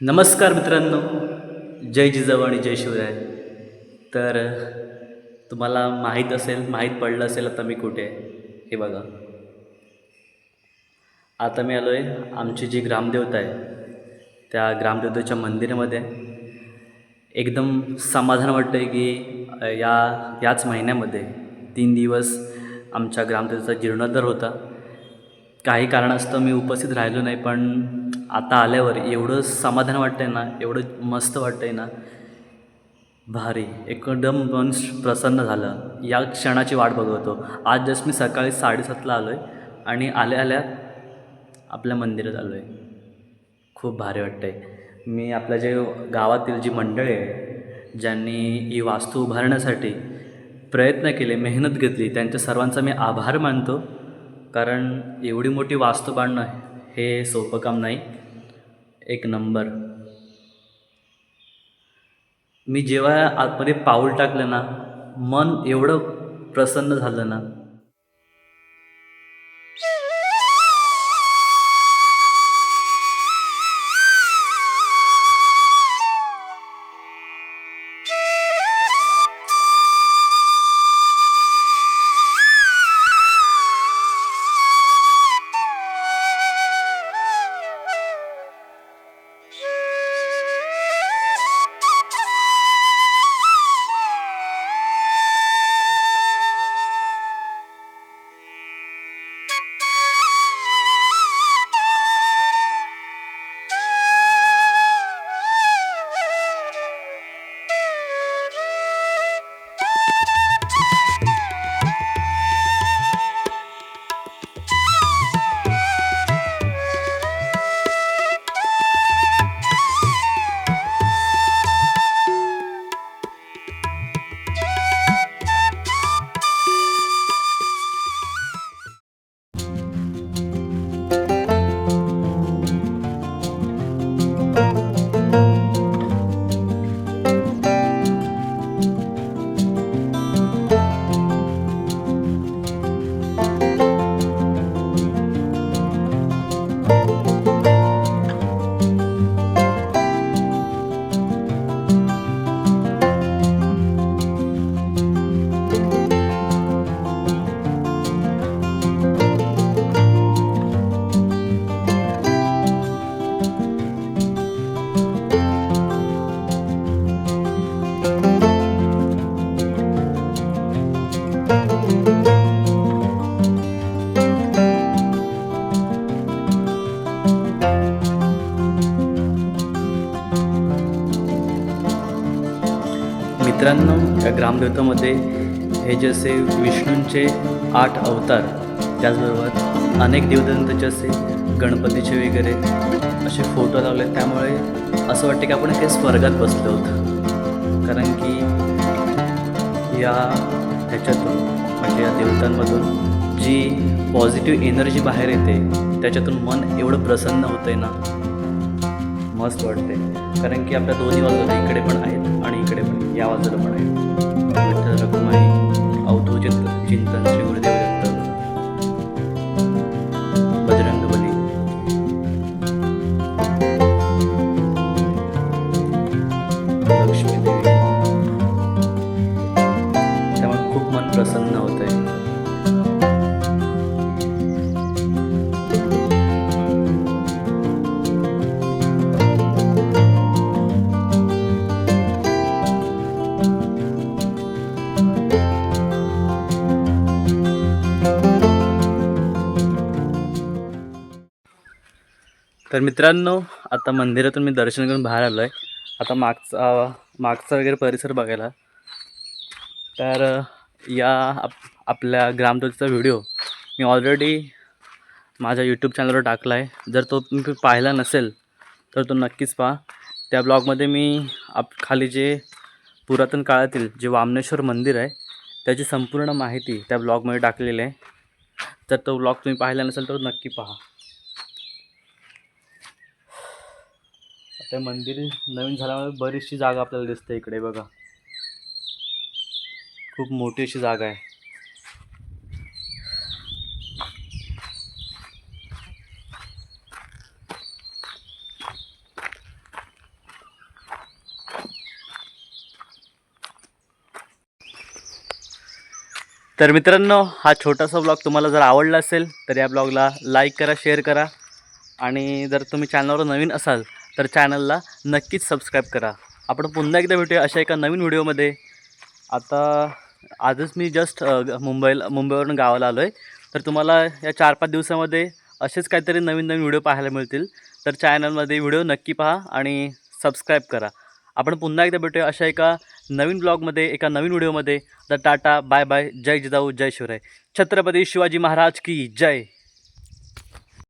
नमस्कार मित्रांनो, जय जिजाऊ आणि जय शिवराय. तर तुम्हाला माहीत पडलं असेल आता मी कुठे आहे. हे बघा, आता मी आलो आहे आमची जी ग्रामदेवता आहे, त्या ग्रामदेवतेच्या मंदिरामध्ये. एकदम समाधान वाटतं आहे की याच महिन्यामध्ये 3 दिवस आमच्या ग्रामदेवतेचा जीर्णोद्धार होता. काही कारणास्तव मी उपस्थित राहिलो नाही, पण आता आल्यावर एवढं समाधान वाटतं आहे ना, एवढं मस्त वाटतं आहे ना, भारी. एकदम मन प्रसन्न झालं. या क्षणाची वाट बघत होतो. आज जस्ट मी सकाळी 7:30ला आलो आहे आणि आल्या-आल्या आपल्या मंदिरात आलो आहे. खूप भारी वाटतं आहे. मी आपल्या जे गावातील जी मंडळी आहे, ज्यांनी ही वास्तू उभारण्यासाठी प्रयत्न केले, मेहनत घेतली, त्यांच्या सर्वांचा मी आभार मानतो. कारण एवढी मोठी वास्तू बांधणं हे सोपं काम नाही. एक नंबर. मी जेव्हा आतमध्ये पाऊल टाकलं ना, मन एवढं प्रसन्न झालं ना. मित्रांनो, या ग्रामदेवतामध्ये हे जसे विष्णूंचे 8 अवतार, त्याचबरोबर अनेक देवदंताचे असे गणपतीचे वगैरे असे फोटो लावले. त्यामुळे असं वाटतं की आपण काही स्वर्गात बसलो होतो. कारण की ह्याच्यातून म्हणजे या देवतांमधून जी पॉझिटिव्ह एनर्जी बाहेर येते, त्याच्यातून मन एवढं प्रसन्न होतं आहे ना, मस्त वाटते. कारण की आपल्या दोन्ही बाजूला इकडे पण आहेत आणि इकडे पण, या बाजूला पण आहेत. विठ्ठल रखुमाई, अवधूत चिंतन, श्री गुरुदेव दत्त, बजरंगबली. लक्ष्मीदेवी. त्यामुळे खूप मन प्रसन्न होत आहे. तर मित्रांनो, आता मंदिरातून मी दर्शन करून बाहेर आलो आहे. आता मागचा वगैरे परिसर बघायला. तर आपल्या ग्रामदेवतेचा व्हिडिओ मी ऑलरेडी माझ्या यूट्यूब चॅनलवर टाकला आहे. जर तो तुम्ही पाहिला नसेल तर तो नक्कीच पहा. त्या ब्लॉगमध्ये मी खाली जे पुरातन काळातील जे वामनेश्वर मंदिर आहे, त्याची संपूर्ण माहिती त्या ब्लॉगमध्ये टाकलेली आहे. जर तो ब्लॉग तुम्ही पाहिला नसेल तर नक्की पहा. आता मंदिर नवीन झाल्यामुळे बरीचशी जागा आपल्याला दिसते इकडे बघा. खूप मोठी अशी जागा आहे. तर मित्रांनो, हा छोटासा ब्लॉग तुम्हाला जर आवडला असेल तर या ब्लॉगला लाईक करा, शेअर करा आणि जर तुम्ही चॅनलवर नवीन असाल तर चॅनलला नक्कीच सबस्क्राईब करा. आपण पुन्हा एकदा भेटूया अशा एका नवीन व्हिडिओमध्ये. आता आजच मी जस्ट मुंबईवरून गावाला आलो आहे. तर तुम्हाला या 4-5 दिवसामध्ये असेच काहीतरी नवीन नवीन व्हिडिओ पाहायला मिळतील. तर चॅनलमध्ये व्हिडिओ नक्की पहा आणि सबस्क्राईब करा. आपण पुन्हा एकदा भेटूया अशा एका नवीन ब्लॉगमध्ये, एका नवीन व्हिडिओमध्ये. तर टाटा, बाय बाय, जय जिजाऊ, जय शिवराय. छत्रपती शिवाजी महाराज की जय.